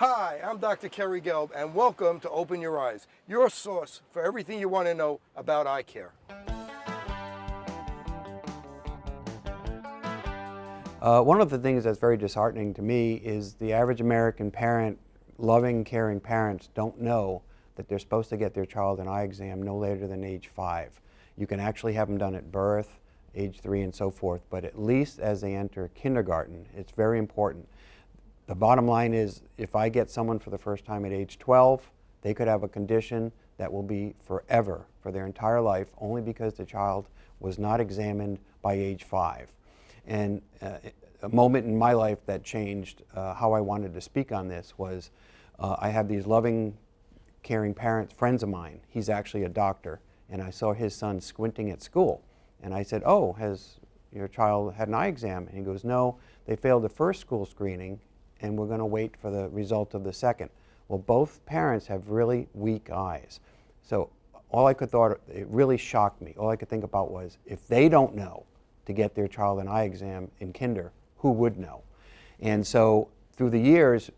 Hi, I'm Dr. Kerry Gelb, and welcome to Open Your Eyes, your source for everything you want to know about eye care. One of the things that's very disheartening to me is the average American parent, loving, caring parents, don't know that they're supposed to get their child an eye exam no later than age 5. You can actually have them done at birth, age 3, and so forth, but at least as they enter kindergarten, it's very important. The bottom line is, if I get someone for the first time at age 12, they could have a condition that will be forever, for their entire life, only because the child was not examined by age 5. And a moment in my life that changed how I wanted to speak on this was I have these loving, caring parents, friends of mine. He's actually a doctor, and I saw his son squinting at school. And I said, "Oh, has your child had an eye exam?" And he goes, "No, they failed the first school screening, and we're going to wait for the result of the second." Well, both parents have really weak eyes. So all I could thought, it really shocked me. All I could think about was, if they don't know to get their child an eye exam in kinder, who would know? And so through the years,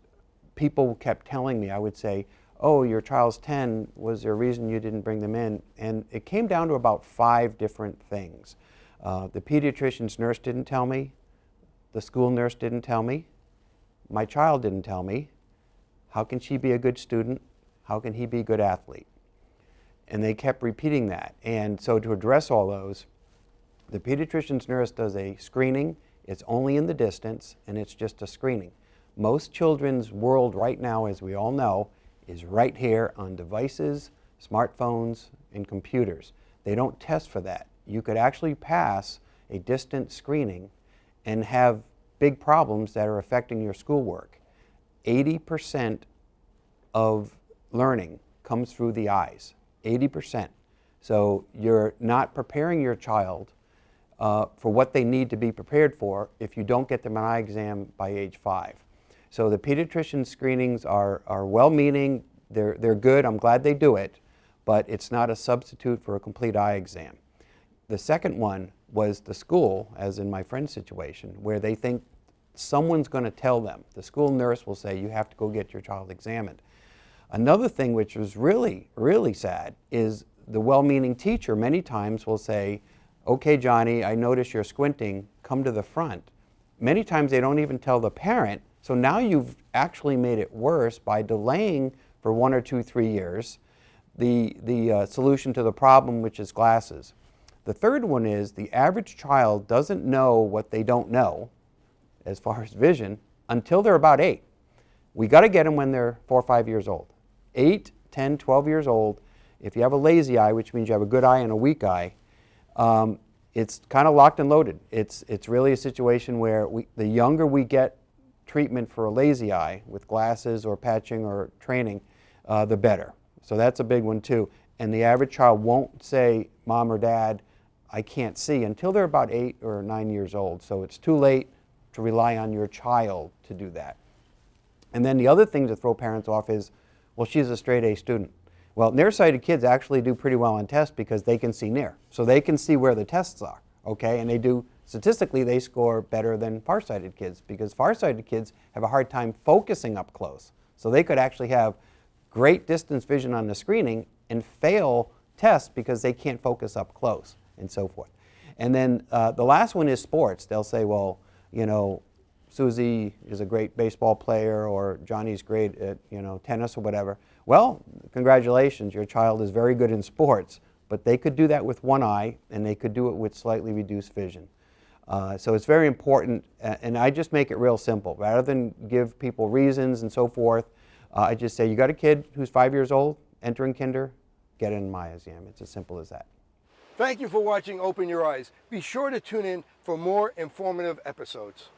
people kept telling me, I would say, "Oh, your child's 10, was there a reason you didn't bring them in?" And it came down to about 5 different things. The pediatrician's nurse didn't tell me, the school nurse didn't tell me, my child didn't tell me. How can she be a good student? How can he be a good athlete? And they kept repeating that. And so to address all those, the pediatrician's nurse does a screening. It's only in the distance, and it's just a screening. Most children's world right now, as we all know, is right here on devices, smartphones, and computers. They don't test for that. You could actually pass a distant screening and have big problems that are affecting your schoolwork. 80% of learning comes through the eyes, 80%. So you're not preparing your child for what they need to be prepared for if you don't get them an eye exam by age 5. So the pediatrician screenings are well-meaning, they're good, I'm glad they do it, but it's not a substitute for a complete eye exam. The second one was the school, as in my friend's situation, where they think someone's going to tell them. The school nurse will say, "You have to go get your child examined." Another thing which was really, really sad is the well-meaning teacher many times will say, "Okay, Johnny, I notice you're squinting, come to the front." Many times they don't even tell the parent, so now you've actually made it worse by delaying for 1 or 2, 3 years the solution to the problem, which is glasses. The third one is the average child doesn't know what they don't know as far as vision until they're about 8. We got to get them when they're 4 or 5 years old. 8, 10, 12 years old. If you have a lazy eye, which means you have a good eye and a weak eye, it's kind of locked and loaded. It's really a situation where the younger we get treatment for a lazy eye with glasses or patching or training, the better. So that's a big one too. And the average child won't say, "Mom or Dad, I can't see," until they're about 8 or 9 years old. So it's too late to rely on your child to do that. And then the other thing to throw parents off is, "Well, she's a straight A student." Well, nearsighted kids actually do pretty well on tests because they can see near. So they can see where the tests are, okay? And they do, statistically, they score better than farsighted kids because farsighted kids have a hard time focusing up close. So they could actually have great distance vision on the screening and fail tests because they can't focus up close and so forth. And then the last one is sports. They'll say, "Well, you know, Susie is a great baseball player," or "Johnny's great at, tennis," or whatever. Well, congratulations, your child is very good in sports, but they could do that with one eye, and they could do it with slightly reduced vision. So it's very important, and I just make it real simple. Rather than give people reasons and so forth, I just say, you got a kid who's 5 years old, entering kinder, get an eye exam. It's as simple as that. Thank you for watching Open Your Eyes. Be sure to tune in for more informative episodes.